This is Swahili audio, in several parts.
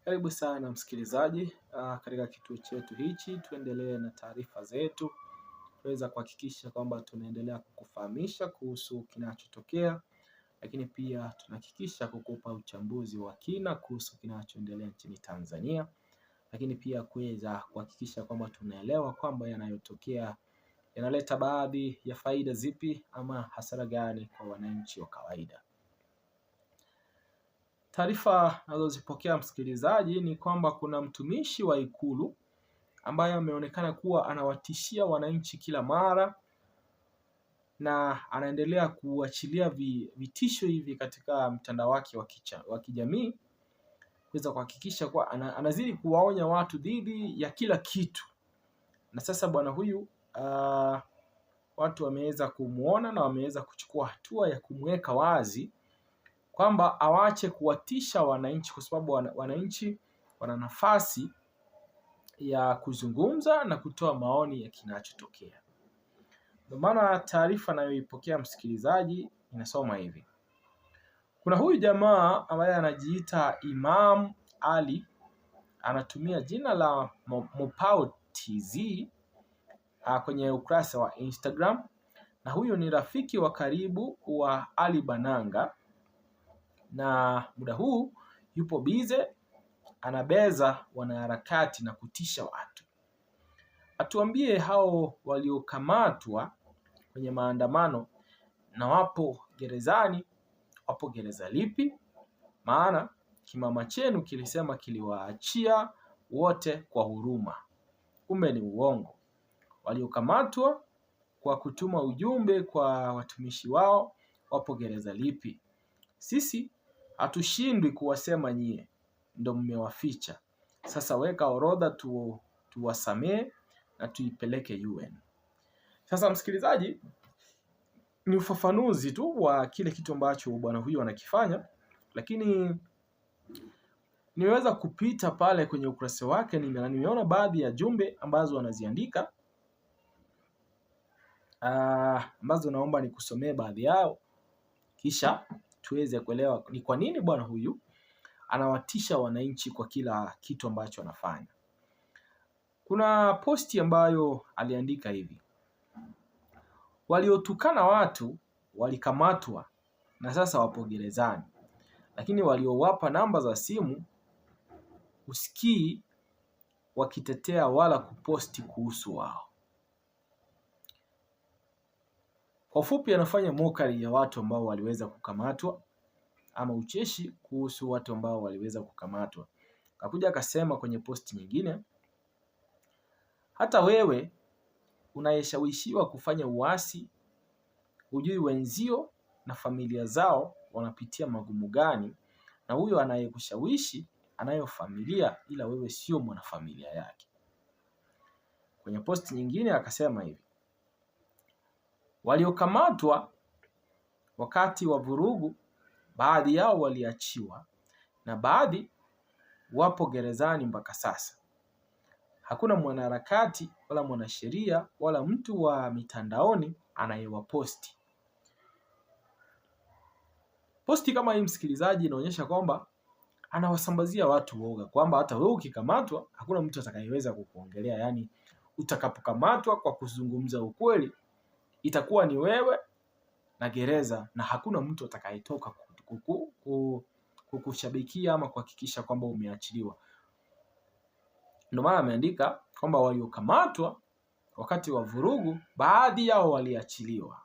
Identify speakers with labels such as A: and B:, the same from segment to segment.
A: Karibu sana msikilizaji katika kituo chetu hichi, tuendelee na taarifa zetu, tuweza kuhakikisha kwamba tunaendelea kukufahamisha kuhusu kinachotokea, lakini pia tunahakikisha kukupa uchambuzi wa kina kuhusu kinachoendelea nchini Tanzania, lakini pia kuweza kuhakikisha kwamba tunaelewa kwamba yanayotokea yanaleta baadhi ya faida zipi ama hasara gani kwa wananchi wa kawaida. Taarifa nazozipokea msikilizaji ni kwamba kuna mtumishi wa Ikulu ambaye ameonekana kuwa anawatishia wananchi kila mara na anaendelea kuachilia vitisho hivi katika mtandao wake wa kijamii kuweza kuhakikisha kuwa anazidi kuwaonya watu dhidi ya kila kitu. Na sasa bwana huyu watu wameweza kumuona na wameweza kuchukua hatua ya kumweka wazi kwamba awache kuwatisha wananchi, kwa sababu wananchi wana nafasi ya kuzungumza na kutoa maoni ya kinachotokea. Ndio maana taarifa nayoipokea msikilizaji inasoma hivi: kuna huyu jamaa ambaye anajiita Imam Ali, anatumia jina la Mopao TZ kwenye ukurasa wa Instagram, na huyu ni rafiki wa karibu wa Ali Bananga, na muda huu yupo bize anabeza wanaharakati na kutisha watu. Atuambie hao waliokamatwa kwenye maandamano na wapo gerezani, wapo gereza lipi? Maana kimama chenu kilisema kiliwaachia wote kwa huruma. Kumbe ni uongo. Waliokamatwa kwa kutuma ujumbe kwa watumishi wao wapo gereza lipi? Sisi hatushindwi kuwasema nyie, ndo mmewaficha. Sasa weka orodha tuwasamee na tuipeleke UN. Sasa msikilizaji, ni ufafanuzi tu wa kile kitu ambacho bwana huyu anakifanya, lakini niweza kupita pale kwenye ukurasa wake na nimeona baadhi ya jumbe ambazo anaziandika, ambazo naomba nikusomee baadhi yao, kisha tuweze kuelewa ni kwa nini bwana huyu anawatisha wananchi kwa kila kitu ambacho anafanya. Kuna posti ambayo aliandika hivi: waliotukana watu walikamatwa na sasa wapo gerezani, lakini waliowapa namba za simu usikii wakitetea wala kuposti kuhusu wao. Kwa ufupi, anafanya mokari ya watu ambao waliweza kukamatwa ama ucheshi kuhusu watu ambao waliweza kukamatwa. Akakuja akasema kwenye posti nyingine, hata wewe unayeshawishiwa kufanya uasi hujui wenzio na familia zao wanapitia magumu gani, na huyo anayekushawishi anayo familia ila wewe sio mwanafamilia yake. Kwenye posti nyingine akasema hivi: waliokamatwa wakati wa vurugu, baadhi yao waliachiwa na baadhi wapo gerezani mpaka sasa. Hakuna mwanaharakati wala mwanasheria wala mtu wa mitandaoni anayewaposti. Posti kama hii msikilizaji inaonyesha kwamba anawasambazia watu woga kwamba hata wewe ukikamatwa hakuna mtu atakayeweza kukuongelea. Yani utakapokamatwa kwa kuzungumza ukweli itakuwa ni wewe na gereza, na hakuna mtu atakayetoka kukushabikia ama kuhakikisha kwamba umeachiliwa. Ndio maana ameandika kwamba waliokamatwa wakati wa vurugu, baadhi yao waliachiliwa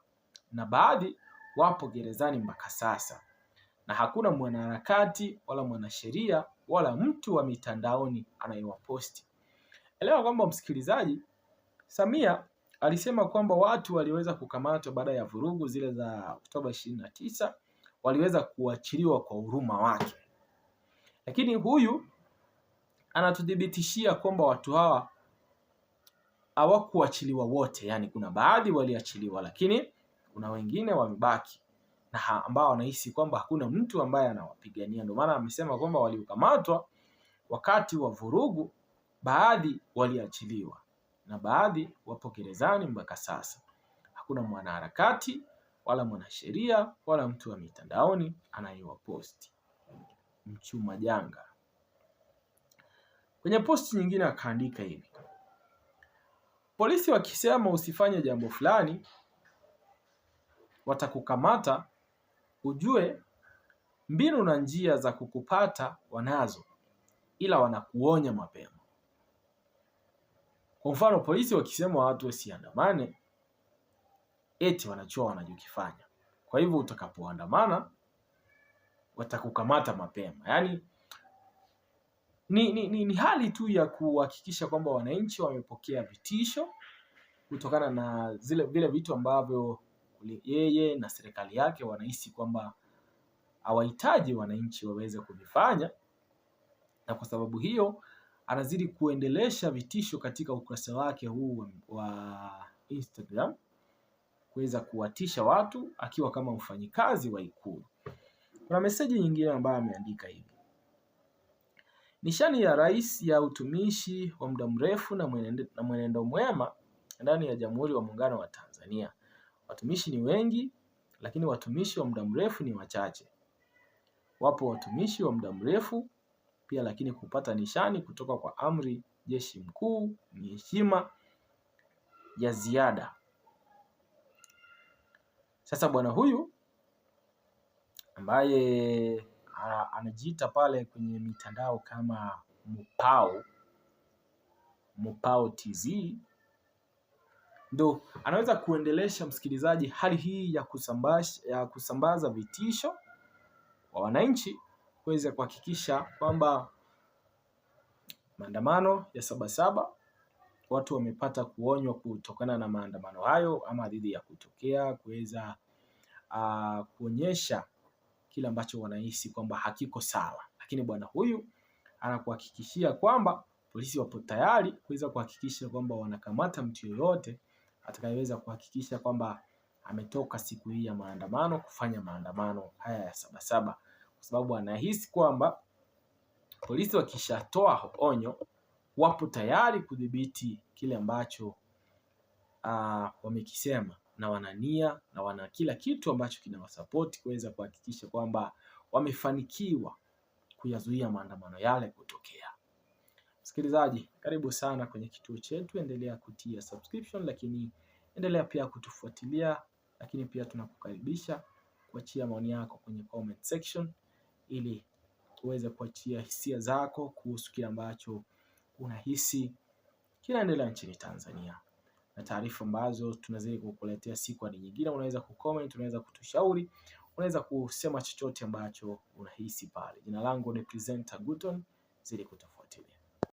A: na baadhi wapo gerezani mpaka sasa, na hakuna mwanaharakati wala mwanasheria wala mtu wa mitandaoni anayewaposti. Elewa kwamba msikilizaji, Samia alisema kwamba watu waliweza kukamatwa baada ya vurugu zile za Oktoba 29 waliweza kuachiliwa kwa huruma wake, lakini huyu anatudhibitishia kwamba watu hawa hawakuachiliwa wote. Yani kuna baadhi waliachiliwa, lakini kuna wengine wamebaki na ambao wanahisi kwamba hakuna mtu ambaye anawapigania. Ndio maana amesema kwamba waliokamatwa wakati wa vurugu, baadhi waliachiliwa na baadhi wapo gerezani mpaka sasa. Hakuna mwanaharakati wala mwanasheria wala mtu wa mitandaoni anayewaposti. Mchuma janga. Kwenye posti nyingine akaandika hivi: polisi wakisema usifanye jambo fulani watakukamata, ujue mbinu na njia za kukupata wanazo, ila wanakuonya mapema. Kwa mfano, polisi wakisema watu wasiandamane, eti wanajua wanachokifanya. Kwa hivyo utakapoandamana watakukamata mapema. Yaani ni hali tu ya kuhakikisha kwamba wananchi wamepokea vitisho kutokana na vile vitu ambavyo yeye na serikali yake wanahisi kwamba hawahitaji wananchi waweze kuvifanya, na kwa sababu hiyo anazidi kuendelesha vitisho katika ukurasa wake huu wa Instagram, kuweza kuwatisha watu akiwa kama mfanyikazi wa Ikulu. Kuna meseji nyingine ambayo ameandika hivi: nishani ya rais ya utumishi wa muda mrefu na mwenendo mwema ndani ya Jamhuri ya Muungano wa Tanzania. Watumishi ni wengi, lakini watumishi wa muda mrefu ni wachache. Wapo watumishi wa muda mrefu pia, lakini kupata nishani kutoka kwa amri jeshi mkuu ni heshima ya ziada. Sasa bwana huyu ambaye anajiita pale kwenye mitandao kama Mupao TZ ndo anaweza kuendelesha, msikilizaji, hali hii ya kusambaza vitisho kwa wananchi kuweza kuhakikisha kwamba maandamano ya Sabasaba watu wamepata kuonywa kutokana na maandamano hayo, ama dhidi ya kutokea, kuweza kuonyesha kile ambacho wanahisi kwamba hakiko sawa. Lakini bwana huyu anakuhakikishia kwamba polisi wapo tayari kuweza kuhakikisha kwamba wanakamata mtu yoyote atakayeweza kuhakikisha kwamba ametoka siku hii ya maandamano kufanya maandamano haya ya Sabasaba, kwa sababu anahisi kwamba polisi wakishatoa onyo wapo tayari kudhibiti kile ambacho wamekisema, na wana nia na wana kila kitu ambacho kinawasapoti kuweza kuhakikisha kwamba wamefanikiwa kuyazuia maandamano yale kutokea. Msikilizaji, karibu sana kwenye kituo chetu, endelea kutia subscription, lakini endelea pia kutufuatilia, lakini pia tunakukaribisha kuachia maoni yako kwenye comment section ili uweze kuachia hisia zako kuhusu kile ambacho unahisi kinaendelea nchini Tanzania, na taarifa ambazo tunazidi kukuletea siku hadi nyingine. Unaweza kucomment, unaweza kutushauri, unaweza kusema chochote ambacho unahisi pale. Jina langu ni Presenter Guton, zidi kutafuta.